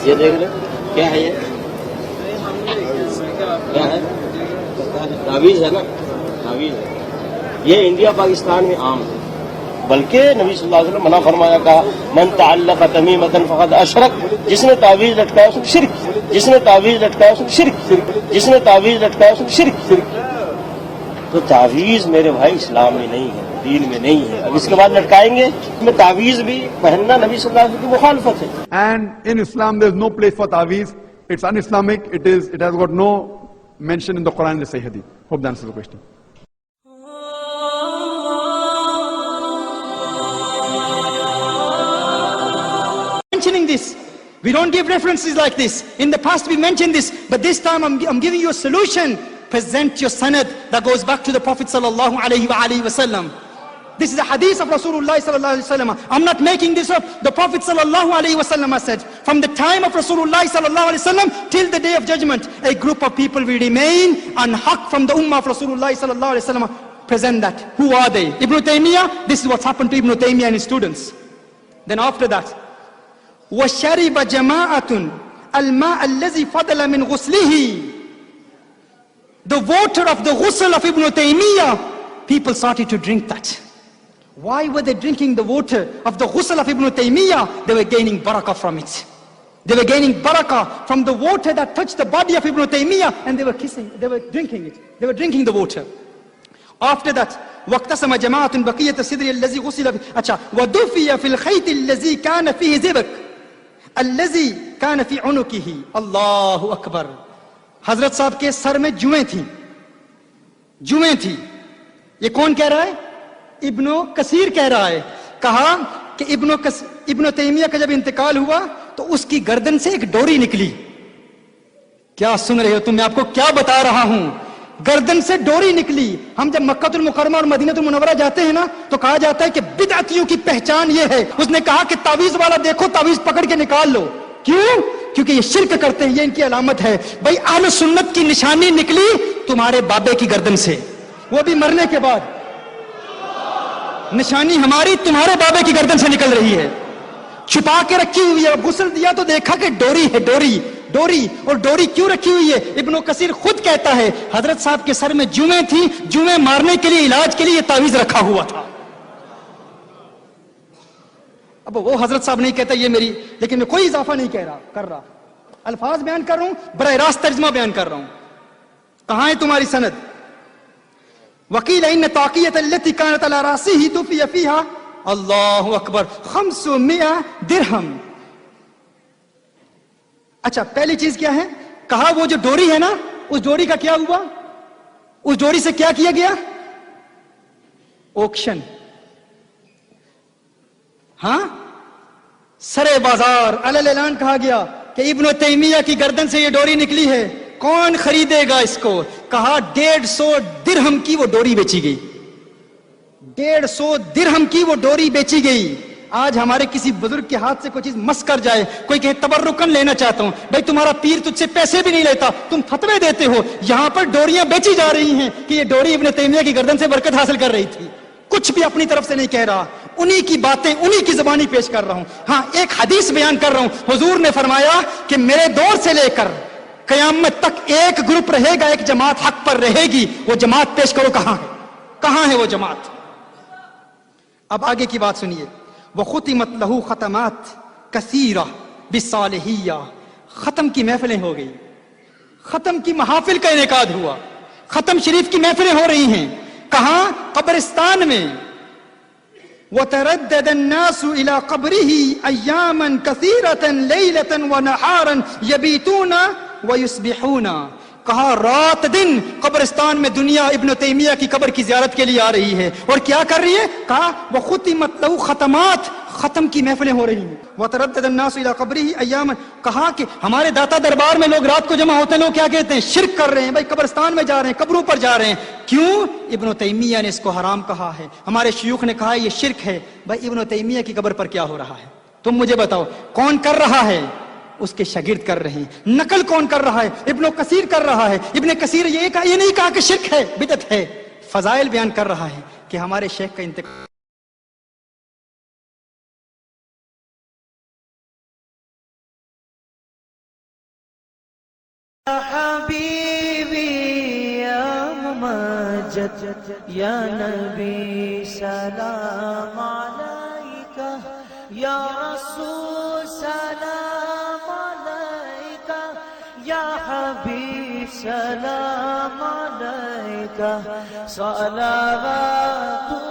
یہ دیکھ لیں کیا ہے، یہ کیا ہے، تعویذ ہے نا، تعویذ ہے. یہ انڈیا پاکستان میں عام ہے، بلکہ نبی صلی اللہ علیہ وسلم منع فرمایا، کہا من تعلق تمیمۃ فقد اشرک، جس نے تعویذ لٹکایا اس نے شرک، جس نے تعویذ لٹکایا اس نے شرک، جس نے تعویذ لٹکایا اس نے شرک. تو تعویذ میرے بھائی اسلام میں نہیں ہے، دین میں نہیں ہے. اب اس کے بعد لٹکائیں گے، میں تعویذ بھی پہننا نبی صلی اللہ علیہ وسلم کی مخالفت ہے. And in Islam there is no place for ta'weez. It's un-Islamic. It has got no mention in the Quran and the Sahih Hadith. Hope that answers the question. Mentioning this, we don't give references like this. In the past we mentioned this, but this time I'm giving you a solution. Present your sanad that goes back to the Prophet sallallahu alaihi wasallam. This is a hadith of Rasulullah sallallahu alaihi wasallam. I'm not making this up. The Prophet sallallahu alaihi wasallam said, from the time of Rasulullah sallallahu alaihi wasallam till the day of judgment, a group of people will remain on haqq from the ummah of Rasulullah sallallahu alaihi wasallam. Present that. Who are they? Ibn Taymiyyah. This is what's happened to Ibn Taymiyyah and his students. Then after that, وَشَرِبَ جَمَاعَةٌ الْمَاءَ الَّذِي فَضَلَ مِنْ غُسْلِهِ. The water of the ghusl of Ibn Taymiyyah, people started to drink that. Why were they drinking the water of the ghusl of Ibn Taymiyyah? They were gaining barakah from it. They were gaining barakah from the water that touched the body of Ibn Taymiyyah, and they were drinking it. They were drinking the water. After that, وَاقْتَسَمَ جَمَاعَةٌ بَقِيَّةَ السِّدْرِ الَّذِي غُسِلَ فِيهِ. وَدُفِيَ فِي الْخَيْطِ الَّذِي كَانَ فِيهِ زِبَكٌ الَّذِي كَانَ فِي عُنُقِهِ. Allahu Akbar. حضرت صاحب کے سر میں جوئیں تھی. یہ کون کہہ رہا ہے؟ ابن کثیر کہہ رہا ہے. کہا کہ ابن تیمیہ کا جب انتقال ہوا تو اس کی گردن سے ایک ڈوری نکلی. کیا سن رہے ہو تم؟ میں آپ کو کیا بتا رہا ہوں. گردن سے ڈوری نکلی. ہم جب مکہ المکرمہ اور مدینہ المنورہ جاتے ہیں نا تو کہا جاتا ہے کہ بدعتیوں کی پہچان یہ ہے. اس نے کہا کہ تعویذ والا دیکھو، تعویذ پکڑ کے نکال لو. کیوں؟ کیونکہ یہ شرک کرتے ہیں، یہ ان کی علامت ہے. بھائی اہل سنت کی نشانی نکلی تمہارے بابے کی گردن سے، وہ بھی مرنے کے بعد. نشانی ہماری تمہارے بابے کی گردن سے نکل رہی ہے، چھپا کے رکھی ہوئی ہے. غسل دیا تو دیکھا کہ ڈوری ہے، ڈوری. اور ڈوری کیوں رکھی ہوئی ہے؟ ابن کثیر خود کہتا ہے حضرت صاحب کے سر میں جوئیں تھیں، جوئیں مارنے کے لیے، علاج کے لیے یہ تعویذ رکھا ہوا تھا. اب وہ حضرت صاحب نہیں کہتا یہ میری، لیکن میں کوئی اضافہ نہیں کر رہا. الفاظ بیان کر رہا ہوں، براہ راست ترجمہ بیان کر رہا ہوں. کہاں ہے تمہاری سند؟ وقیل ان طاقیۃ التي كانت على راسه دفي فيها اللہ اکبر 500 درہم. اچھا پہلی چیز کیا ہے؟ کہا وہ جو ڈوری ہے نا، اس ڈوری کا کیا ہوا؟ اس ڈوری سے کیا کیا گیا؟ آکشن. ہاں، سرے بازار علل اعلان کہا گیا کہ ابن تیمیہ کی گردن سے یہ ڈوری نکلی ہے، کون خریدے گا اس کو؟ کہا 150 درہم کی وہ ڈوری بیچی گئی. 150 درہم کی وہ ڈوری بیچی گئی. آج ہمارے کسی بزرگ کے ہاتھ سے کوئی چیز مس کر جائے، کوئی کہے تبرکن لینا چاہتا ہوں، بھائی تمہارا پیر تجھ سے پیسے بھی نہیں لیتا، تم فتوے دیتے ہو. یہاں پر ڈوریاں بیچی جا رہی ہیں کہ یہ ڈوری ابن تیمیہ کی گردن سے برکت حاصل کر رہی تھی. کچھ بھی اپنی طرف سے نہیں کہہ رہا، انہی کی باتیں انہی کی زبانی پیش کر رہا ہوں. ہاں ایک حدیث بیان کر رہا ہوں. حضور نے فرمایا کہ میرے دور سے لے کر قیامت تک ایک گروپ رہے گا، ایک جماعت حق پر رہے گی. وہ جماعت پیش کرو، کہاں ہے وہ جماعت؟ اب آگے کی بات سنیے. وَخُتِمَتْ لَهُ خَتَمَاتٍ كَثِيرَةٍ بِالصَّالِحِيَّةِ. ختم کی محفلیں ہو گئی، ختم کی محافل کا انعقاد ہوا، ختم شریف کی محفلیں ہو رہی ہیں. کہاں؟ قبرستان میں. وَتَرَدَّدَ النَّاسُ إِلَىٰ قَبْرِهِ أَيَّامًا كَثِيرَةً لَيْلَةً وَنَهَارًا يَبِيتُونَ وَيُصْبِحُونَ. کہا رات دن قبرستان میں دنیا ابن تیمیہ کی قبر کی زیارت کے لیے آ رہی ہے. اور کیا کر رہی ہے؟ کہا وَخُتِمَتْ لَهُ خَتَمَاتٍ. ختم کی محفلیں ہو رہی ہیں. وَتَرَدَّدَ النَّاسُ إِلَىٰ قَبْرِهِ أَيَّامًا. کہا کہ ہمارے داتا دربار میں لوگ رات کو جمع ہوتے ہیں، لوگ کیا کہتے ہیں؟ شرک کر رہے ہیں. بھائی قبرستان میں جا رہے ہیں، قبروں پر جا رہے ہیں. کیوں؟ ابن تیمیہ نے اس کو حرام کہا ہے، ہمارے شیوخ نے کہا یہ شرک ہے. بھائی ابن تیمیہ کی قبر پر کیا ہو رہا ہے؟ تم مجھے بتاؤ. کون کر رہا ہے؟ اس کے شاگرد کر رہے ہیں. نقل کون کر رہا ہے؟ ابن کثیر کر رہا ہے. ابن کثیر یہ نہیں کہا کہ شرک ہے، بدعت ہے. فضائل بیان کر رہا ہے کہ ہمارے شیخ کا انتقال حبیبی یا ممجد یا نبی سلام علیکہ یا رسول سلام علیکہ یا حبیب سلام علیکہ صلوات